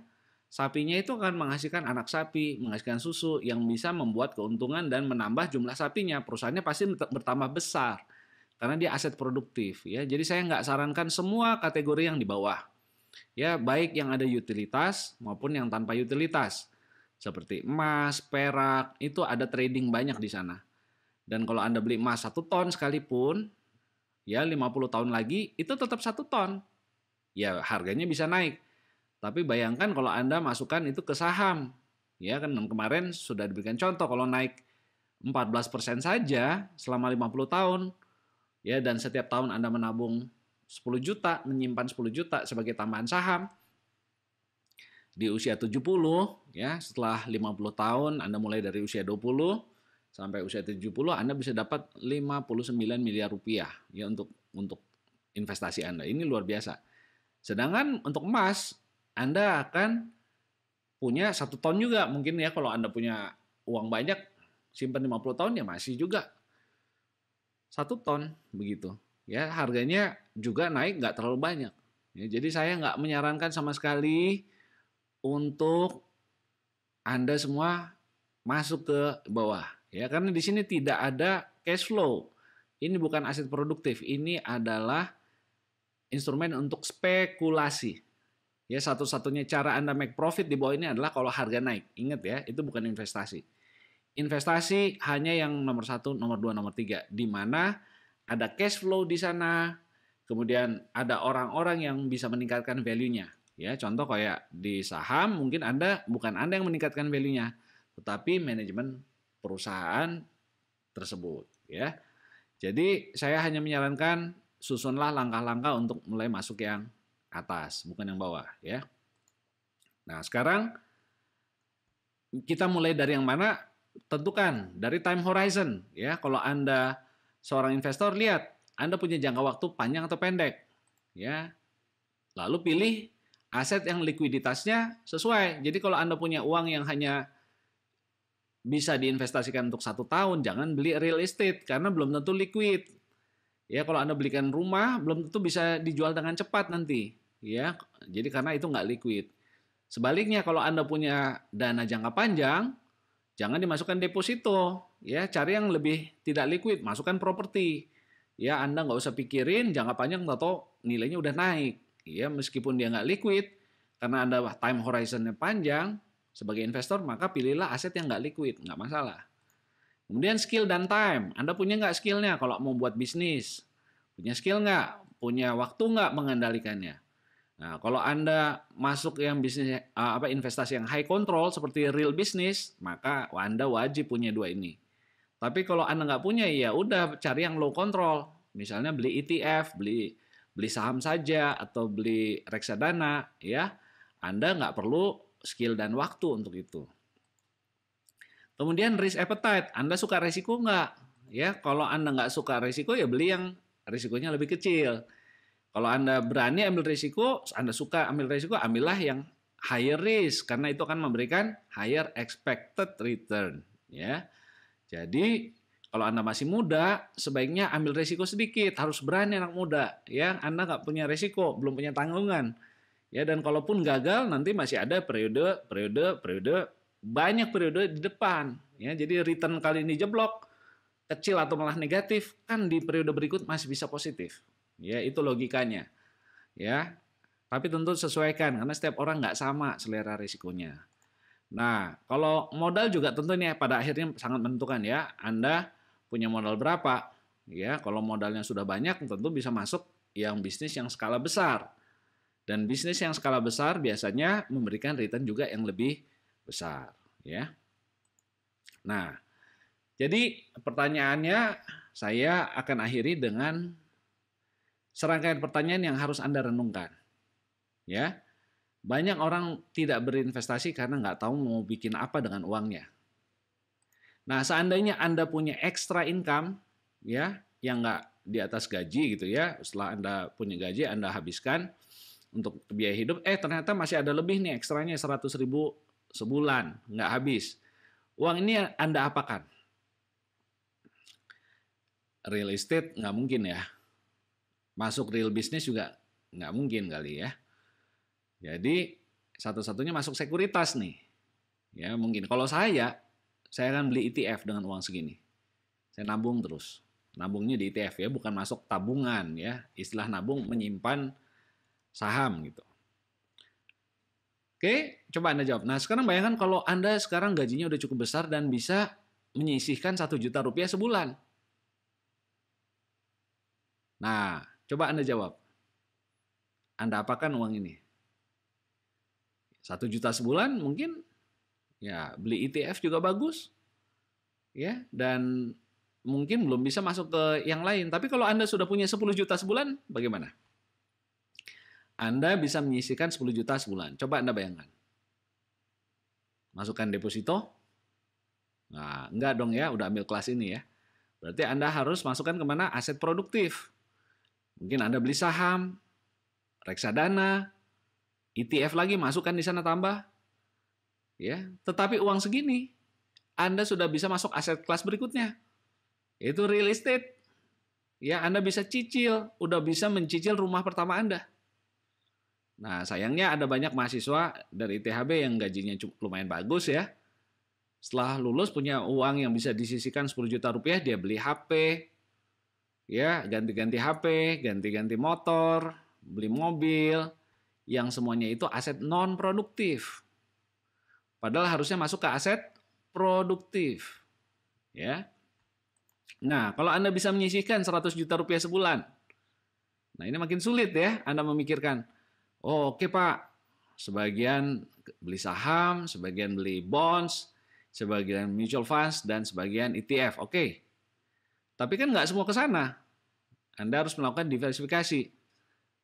sapinya itu akan menghasilkan anak sapi, menghasilkan susu yang bisa membuat keuntungan dan menambah jumlah sapinya. Perusahaannya pasti bertambah besar karena dia aset produktif ya. Jadi saya nggak sarankan semua kategori yang di bawah. Ya, baik yang ada utilitas maupun yang tanpa utilitas. Seperti emas, perak, itu ada trading banyak di sana. Dan kalau Anda beli emas 1 ton sekalipun, ya 50 tahun lagi itu tetap 1 ton. Ya, harganya bisa naik. Tapi bayangkan kalau Anda masukkan itu ke saham. Ya kan kemarin sudah diberikan contoh kalau naik 14% saja selama 50 tahun. Ya, dan setiap tahun Anda menabung 10 juta, menyimpan 10 juta sebagai tambahan saham. Di usia 70, ya, setelah 50 tahun Anda mulai dari usia 20 sampai usia 70, Anda bisa dapat 59 miliar rupiah ya untuk investasi Anda. Ini luar biasa. Sedangkan untuk emas Anda akan punya 1 ton juga mungkin ya, kalau Anda punya uang banyak simpan 50 tahun ya masih juga 1 ton begitu. Ya, harganya juga naik nggak terlalu banyak. Ya, jadi saya nggak menyarankan sama sekali untuk Anda semua masuk ke bawah. Ya, karena di sini tidak ada cash flow. Ini bukan aset produktif, ini adalah instrumen untuk spekulasi. Ya, satu-satunya cara Anda make profit di bawah ini adalah kalau harga naik. Ingat ya, itu bukan investasi. Investasi hanya yang nomor 1, nomor 2, nomor 3. Di mana ada cash flow di sana, kemudian ada orang-orang yang bisa meningkatkan value-nya. Ya, contoh kayak di saham, mungkin bukan Anda yang meningkatkan value-nya, tetapi manajemen perusahaan tersebut. Ya, jadi saya hanya menyarankan susunlah langkah-langkah untuk mulai masuk yang atas, bukan yang bawah ya. Nah, sekarang kita mulai dari yang mana? Tentukan dari time horizon ya. Kalau Anda seorang investor, lihat Anda punya jangka waktu panjang atau pendek ya. Lalu pilih aset yang likuiditasnya sesuai. Jadi kalau Anda punya uang yang hanya bisa diinvestasikan untuk 1 tahun, jangan beli real estate karena belum tentu liquid. Ya, kalau Anda belikan rumah belum tentu bisa dijual dengan cepat nanti. Ya, jadi karena itu nggak liquid. Sebaliknya kalau Anda punya dana jangka panjang, jangan dimasukkan deposito, ya, cari yang lebih tidak liquid, masukkan properti. Ya, Anda nggak usah pikirin jangka panjang atau nilainya udah naik. Ya, meskipun dia nggak liquid, karena Anda time horizon-nya panjang sebagai investor, maka pilihlah aset yang nggak liquid, nggak masalah. Kemudian skill dan time. Anda punya nggak skill-nya kalau mau buat bisnis? Punya skill nggak? Punya waktu nggak mengendalikannya? Nah, kalau Anda masuk yang bisnis investasi yang high control seperti real business, maka Anda wajib punya dua ini. Tapi kalau Anda nggak punya, ya udah cari yang low control. Misalnya beli ETF, beli beli saham saja atau beli reksadana, ya. Anda nggak perlu skill dan waktu untuk itu. Kemudian risk appetite, Anda suka resiko nggak? Ya, kalau Anda nggak suka resiko, ya beli yang risikonya lebih kecil. Kalau Anda berani ambil risiko, Anda suka ambil risiko, ambillah yang higher risk karena itu akan memberikan higher expected return, ya. Jadi kalau Anda masih muda, sebaiknya ambil risiko sedikit, harus berani anak muda, ya. Anda nggak punya risiko, belum punya tanggungan, ya. Dan kalaupun gagal, nanti masih ada periode banyak periode di depan, ya. Jadi return kali ini jeblok, kecil atau malah negatif, kan di periode berikut masih bisa positif. Ya, itu logikanya. Ya. Tapi tentu sesuaikan karena setiap orang nggak sama selera risikonya. Nah, kalau modal juga tentunya pada akhirnya sangat menentukan ya. Anda punya modal berapa? Ya, kalau modalnya sudah banyak tentu bisa masuk yang bisnis yang skala besar. Dan bisnis yang skala besar biasanya memberikan return juga yang lebih besar, ya. Nah, jadi pertanyaannya saya akan akhiri dengan serangkaian pertanyaan yang harus Anda renungkan. Ya, banyak orang tidak berinvestasi karena nggak tahu mau bikin apa dengan uangnya. Nah, seandainya Anda punya extra income, ya, yang nggak di atas gaji gitu ya, setelah Anda punya gaji, Anda habiskan untuk biaya hidup, ternyata masih ada lebih nih ekstranya 100.000 sebulan, nggak habis. Uang ini Anda apakan? Real estate nggak mungkin ya. Masuk real business juga nggak mungkin kali ya. Jadi satu-satunya masuk sekuritas nih. Ya mungkin. Kalau saya akan beli ETF dengan uang segini. Saya nabung terus. Nabungnya di ETF ya, bukan masuk tabungan ya. Istilah nabung menyimpan saham gitu. Oke, coba Anda jawab. Nah sekarang bayangkan kalau Anda sekarang gajinya udah cukup besar dan bisa menyisihkan 1 juta rupiah sebulan. Nah, coba Anda jawab. Anda apakan uang ini? 1 juta sebulan mungkin ya beli ETF juga bagus. Ya, dan mungkin belum bisa masuk ke yang lain. Tapi kalau Anda sudah punya 10 juta sebulan, bagaimana? Anda bisa menyisihkan 10 juta sebulan. Coba Anda bayangkan. Masukkan deposito? Nah, enggak dong ya, udah ambil kelas ini ya. Berarti Anda harus masukkan kemana? Aset produktif. Mungkin Anda beli saham, reksadana, ETF lagi masukkan di sana tambah. Ya, tetapi uang segini Anda sudah bisa masuk aset kelas berikutnya. Yaitu real estate. Ya, Anda bisa cicil, udah bisa mencicil rumah pertama Anda. Nah, sayangnya ada banyak mahasiswa dari ITHB yang gajinya lumayan bagus ya. Setelah lulus punya uang yang bisa disisihkan 10 juta rupiah, dia beli HP, ya ganti-ganti HP, ganti-ganti motor, beli mobil, yang semuanya itu aset non produktif. Padahal harusnya masuk ke aset produktif, ya. Nah, kalau Anda bisa menyisihkan 100 juta rupiah sebulan, nah ini makin sulit ya Anda memikirkan. Oh, oke Pak, sebagian beli saham, sebagian beli bonds, sebagian mutual funds, dan sebagian ETF. Oke, tapi kan nggak semua ke sana. Anda harus melakukan diversifikasi.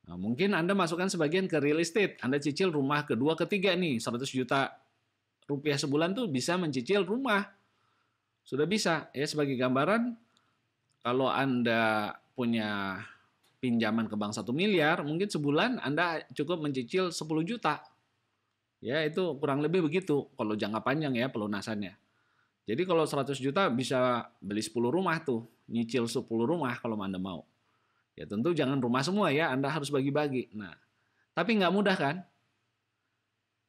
Nah, mungkin Anda masukkan sebagian ke real estate. Anda cicil rumah kedua, ketiga nih, 100 juta rupiah sebulan tuh bisa mencicil rumah. Sudah bisa. Ya, sebagai gambaran, kalau Anda punya pinjaman ke bank 1 miliar, mungkin sebulan Anda cukup mencicil 10 juta. Ya, itu kurang lebih begitu kalau jangka panjang ya pelunasannya. Jadi kalau 100 juta bisa beli 10 rumah tuh, nyicil 10 rumah kalau Anda mau. Ya tentu jangan rumah semua ya, Anda harus bagi-bagi. Nah, tapi nggak mudah kan?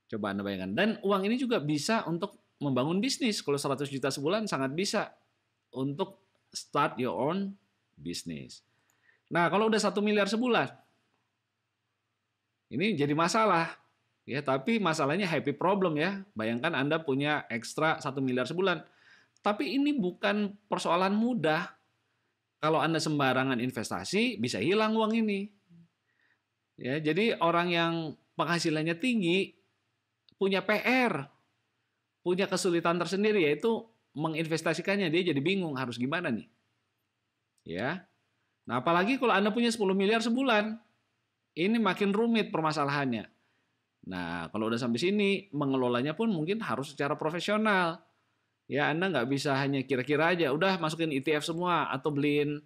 Coba Anda bayangkan. Dan uang ini juga bisa untuk membangun bisnis. Kalau 100 juta sebulan sangat bisa untuk start your own business. Nah, kalau udah 1 miliar sebulan, ini jadi masalah. Ya, tapi masalahnya happy problem ya. Bayangkan Anda punya ekstra 1 miliar sebulan. Tapi ini bukan persoalan mudah. Kalau Anda sembarangan investasi, bisa hilang uang ini. Ya, jadi orang yang penghasilannya tinggi punya PR, punya kesulitan tersendiri, yaitu menginvestasikannya. Dia jadi bingung harus gimana nih. Ya. Nah, apalagi kalau Anda punya 10 miliar sebulan, ini makin rumit permasalahannya. Nah, kalau udah sampai sini, mengelolanya pun mungkin harus secara profesional. Ya, Anda nggak bisa hanya kira-kira aja, udah masukin ETF semua atau beliin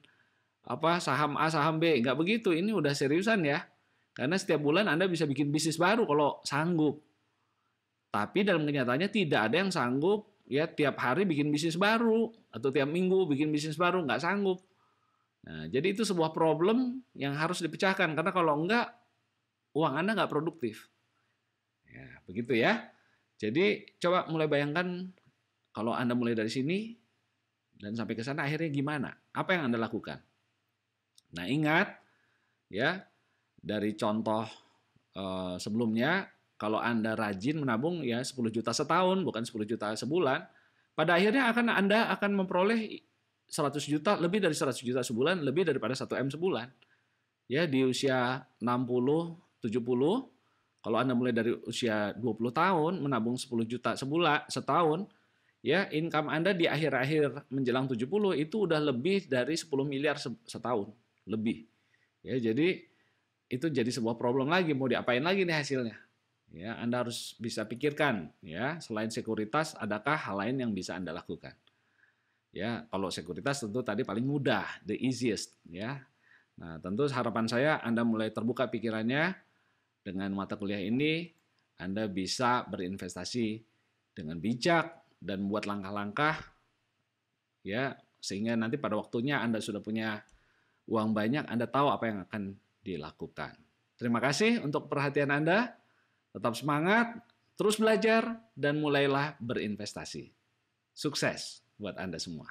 saham A, saham B. Nggak begitu, ini udah seriusan ya. Karena setiap bulan Anda bisa bikin bisnis baru kalau sanggup. Tapi dalam kenyataannya tidak ada yang sanggup ya tiap hari bikin bisnis baru atau tiap minggu bikin bisnis baru, nggak sanggup. Nah, jadi itu sebuah problem yang harus dipecahkan karena kalau enggak uang Anda nggak produktif. Ya, begitu ya. Jadi coba mulai bayangkan kalau Anda mulai dari sini dan sampai ke sana akhirnya gimana? Apa yang Anda lakukan? Nah, ingat ya dari contoh sebelumnya kalau Anda rajin menabung ya 10 juta setahun bukan 10 juta sebulan, pada akhirnya Anda akan memperoleh 100 juta, lebih dari 100 juta sebulan, lebih daripada 1 M sebulan. Ya, di usia 60, 70, kalau Anda mulai dari usia 20 tahun, menabung 10 juta setahun, ya income Anda di akhir-akhir menjelang 70 itu udah lebih dari 10 miliar setahun. Lebih. Ya, jadi itu jadi sebuah problem lagi, mau diapain lagi nih hasilnya? Ya, Anda harus bisa pikirkan, ya, selain sekuritas, adakah hal lain yang bisa Anda lakukan? Ya, kalau sekuritas tentu tadi paling mudah, the easiest, ya. Nah, tentu harapan saya Anda mulai terbuka pikirannya dengan mata kuliah ini, Anda bisa berinvestasi dengan bijak dan buat langkah-langkah, ya, sehingga nanti pada waktunya Anda sudah punya uang banyak, Anda tahu apa yang akan dilakukan. Terima kasih untuk perhatian Anda. Tetap semangat, terus belajar, dan mulailah berinvestasi. Sukses buat Anda semua.